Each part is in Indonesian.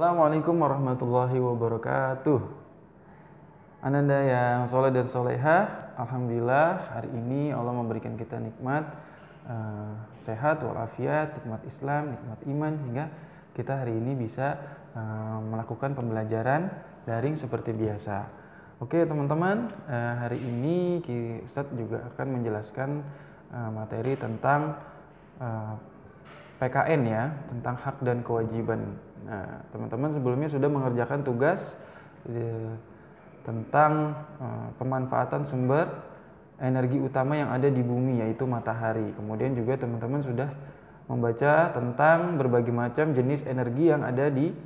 Assalamualaikum warahmatullahi wabarakatuh. Ananda yang soleh dan soleha, alhamdulillah hari ini Allah memberikan kita nikmat sehat walafiat, nikmat Islam, nikmat iman, hingga kita hari ini bisa melakukan pembelajaran daring seperti biasa. Oke teman-teman, hari ini Ustadz juga akan menjelaskan materi tentang PKN ya, tentang hak dan kewajiban. Nah, teman-teman sebelumnya sudah mengerjakan tugas tentang pemanfaatan sumber energi utama yang ada di bumi, yaitu matahari. Kemudian juga teman-teman sudah membaca tentang berbagai macam jenis energi yang ada di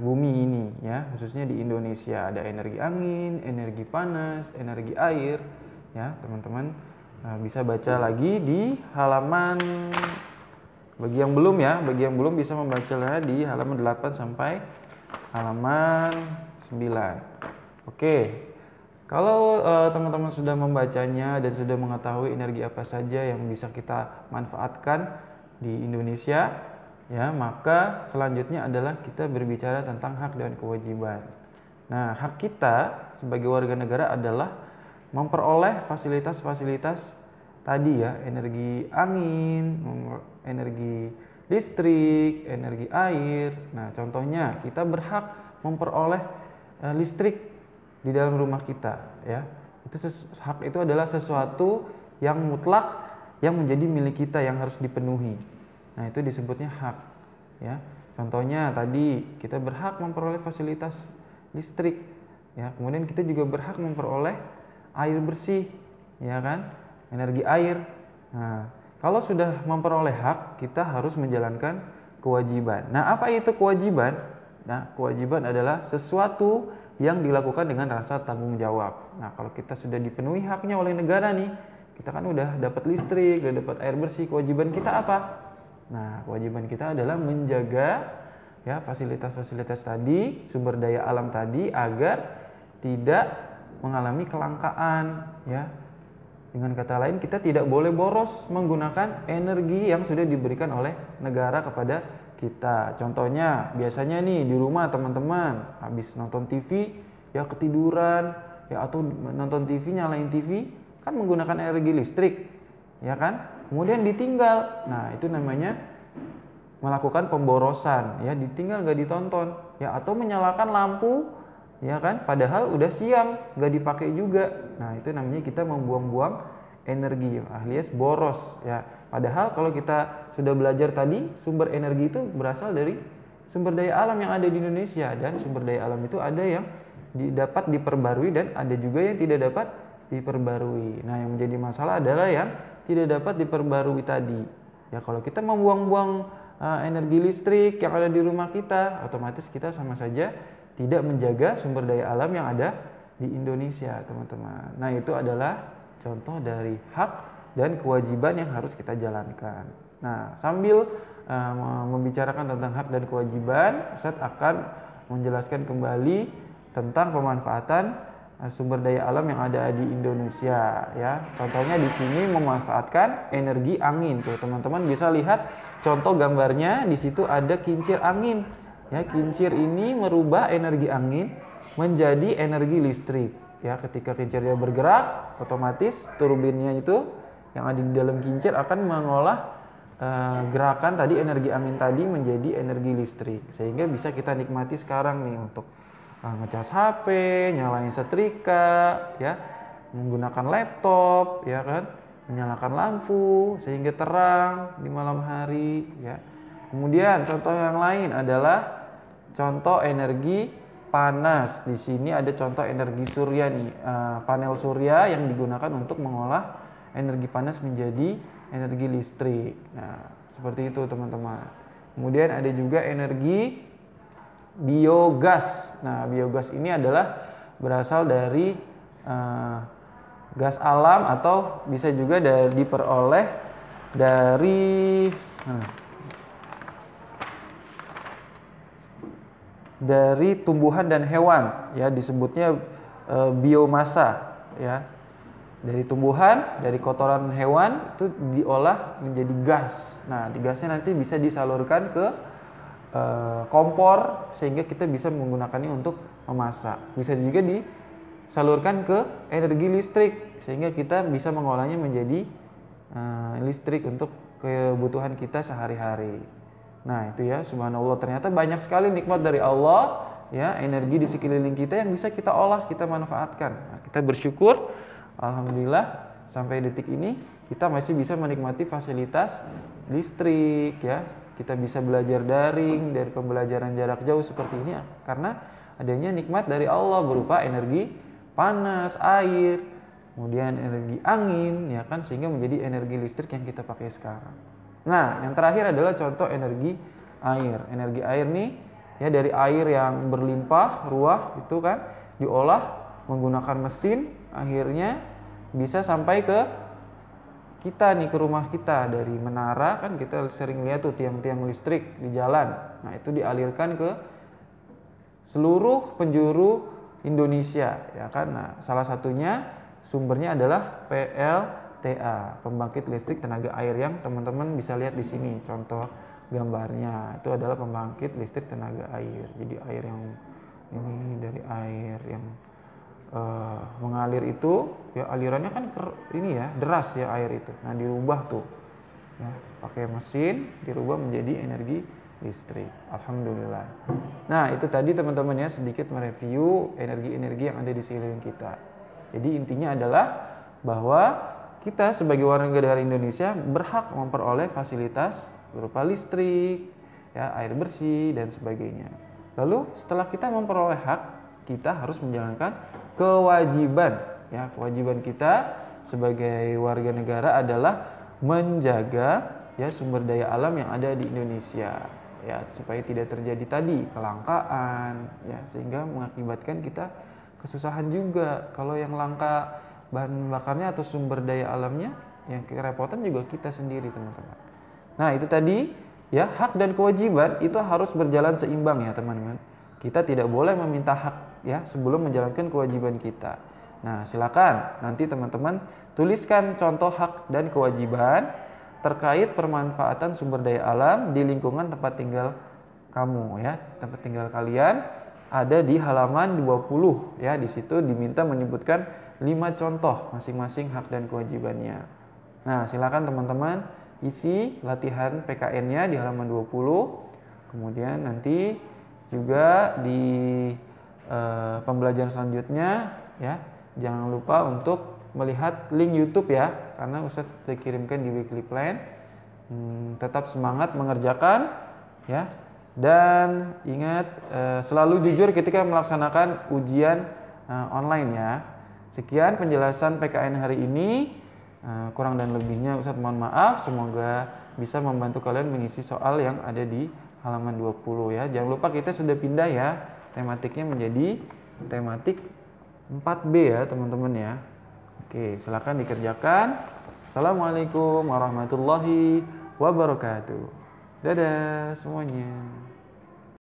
bumi ini ya, khususnya di Indonesia. Ada energi angin, energi panas, energi air ya, teman-teman bisa baca lagi di halaman, bagi yang belum bisa membacanya di halaman 8 sampai halaman 9. Oke. Kalau teman-teman sudah membacanya dan sudah mengetahui energi apa saja yang bisa kita manfaatkan di Indonesia, ya, maka selanjutnya adalah kita berbicara tentang hak dan kewajiban. Nah, hak kita sebagai warga negara adalah memperoleh fasilitas-fasilitas tadi ya, energi angin, energi listrik, energi air. Nah, contohnya kita berhak memperoleh listrik di dalam rumah kita ya. Hak itu adalah sesuatu yang mutlak yang menjadi milik kita yang harus dipenuhi. Nah, itu disebutnya hak ya. Contohnya tadi kita berhak memperoleh fasilitas listrik ya. Kemudian kita juga berhak memperoleh air bersih ya kan, energi air. Nah, kalau sudah memperoleh hak, kita harus menjalankan kewajiban. Nah, apa itu kewajiban? Nah, kewajiban adalah sesuatu yang dilakukan dengan rasa tanggung jawab. Nah, kalau kita sudah dipenuhi haknya oleh negara nih, kita kan udah dapat listrik, udah dapat air bersih, kewajiban kita apa? Nah, kewajiban kita adalah menjaga ya fasilitas-fasilitas tadi, sumber daya alam tadi, agar tidak mengalami kelangkaan ya. Dengan kata lain, kita tidak boleh boros menggunakan energi yang sudah diberikan oleh negara kepada kita. Contohnya, biasanya nih di rumah teman-teman habis nonton TV ya ketiduran ya, atau nonton TV nyalain TV kan menggunakan energi listrik ya kan, kemudian ditinggal. Nah, itu namanya melakukan pemborosan ya, ditinggal gak ditonton ya, atau menyalakan lampu ya kan, padahal udah siang gak dipakai juga. Nah, itu namanya kita membuang-buang energi alias boros ya. Padahal kalau kita sudah belajar tadi, sumber energi itu berasal dari sumber daya alam yang ada di Indonesia, dan sumber daya alam itu ada yang dapat diperbarui dan ada juga yang tidak dapat diperbarui. Nah, yang menjadi masalah adalah yang tidak dapat diperbarui tadi. Ya, kalau kita membuang-buang energi listrik yang ada di rumah kita, otomatis kita sama saja tidak menjaga sumber daya alam yang ada di Indonesia, teman-teman. Nah, itu adalah contoh dari hak dan kewajiban yang harus kita jalankan. Nah, sambil membicarakan tentang hak dan kewajiban, Ustadz akan menjelaskan kembali tentang pemanfaatan sumber daya alam yang ada di Indonesia ya. Contohnya di sini memanfaatkan energi angin. Tuh, teman-teman bisa lihat contoh gambarnya, di situ ada kincir angin. Ya, kincir ini merubah energi angin menjadi energi listrik. Ya, ketika kincirnya bergerak, otomatis turbinnya itu yang ada di dalam kincir akan mengolah gerakan tadi energi angin tadi menjadi energi listrik, sehingga bisa kita nikmati sekarang nih untuk ngecas HP, nyalain setrika, ya, menggunakan laptop, ya kan, menyalakan lampu sehingga terang di malam hari, ya. Kemudian contoh yang lain adalah contoh energi panas. Di sini ada contoh energi surya nih, panel surya yang digunakan untuk mengolah energi panas menjadi energi listrik. Nah, seperti itu teman-teman. Kemudian ada juga energi biogas. Nah, biogas ini adalah berasal dari gas alam, atau bisa juga diperoleh dari tumbuhan dan hewan ya, disebutnya biomasa ya. Dari tumbuhan, dari kotoran hewan itu diolah menjadi gas. Nah, di gasnya nanti bisa disalurkan ke kompor sehingga kita bisa menggunakannya untuk memasak. Bisa juga disalurkan ke energi listrik sehingga kita bisa mengolahnya menjadi listrik untuk kebutuhan kita sehari-hari. Nah itu ya, subhanallah, ternyata banyak sekali nikmat dari Allah ya, energi di sekeliling kita yang bisa kita olah, kita manfaatkan. Nah, kita bersyukur, alhamdulillah sampai detik ini kita masih bisa menikmati fasilitas listrik ya. Kita bisa belajar daring dari pembelajaran jarak jauh seperti ini karena adanya nikmat dari Allah berupa energi panas, air, kemudian energi angin ya kan, sehingga menjadi energi listrik yang kita pakai sekarang. Nah, yang terakhir adalah contoh energi air. Energi air nih ya, dari air yang berlimpah ruah itu kan diolah menggunakan mesin, akhirnya bisa sampai ke kita nih, ke rumah kita. Dari menara kan kita sering lihat tuh tiang-tiang listrik di jalan. Nah, itu dialirkan ke seluruh penjuru Indonesia ya kan. Nah, salah satunya sumbernya adalah PLTA, pembangkit listrik tenaga air, yang teman-teman bisa lihat di sini contoh gambarnya. Itu adalah pembangkit listrik tenaga air. Jadi air yang ini dari air yang mengalir itu ya, alirannya kan ini ya, deras ya air itu. Nah, dirubah tuh ya pakai mesin, dirubah menjadi energi listrik. Alhamdulillah. Nah, itu tadi teman-teman ya, sedikit mereview energi-energi yang ada di sekeliling kita. Jadi intinya adalah bahwa kita sebagai warga negara Indonesia berhak memperoleh fasilitas berupa listrik, ya, air bersih dan sebagainya. Lalu setelah kita memperoleh hak, kita harus menjalankan kewajiban. Ya, kewajiban kita sebagai warga negara adalah menjaga ya sumber daya alam yang ada di Indonesia, ya, supaya tidak terjadi tadi kelangkaan, ya, sehingga mengakibatkan kita kesusahan juga. Kalau yang langka bahan bakarnya atau sumber daya alamnya, yang kerepotan juga kita sendiri, teman-teman. Nah, itu tadi ya, hak dan kewajiban itu harus berjalan seimbang ya, teman-teman. Kita tidak boleh meminta hak ya sebelum menjalankan kewajiban kita. Nah, silakan nanti teman-teman tuliskan contoh hak dan kewajiban terkait permanfaatan sumber daya alam di lingkungan tempat tinggal kamu ya, tempat tinggal kalian. Ada di halaman 20 ya, di situ diminta menyebutkan 5 contoh masing-masing hak dan kewajibannya. Nah, silakan teman-teman isi latihan PKN-nya di halaman 20. Kemudian nanti juga di pembelajaran selanjutnya ya, jangan lupa untuk melihat link YouTube ya, karena Ustadz sudah kirimkan di weekly plan. Tetap semangat mengerjakan ya, dan ingat selalu jujur ketika melaksanakan ujian online ya. Sekian penjelasan PKN hari ini, kurang dan lebihnya Ustadz mohon maaf. Semoga bisa membantu kalian mengisi soal yang ada di halaman 20 ya. Jangan lupa kita sudah pindah ya tematiknya menjadi tematik 4B ya, teman-teman ya. Oke, silakan dikerjakan. Assalamualaikum warahmatullahi wabarakatuh. Dadah semuanya.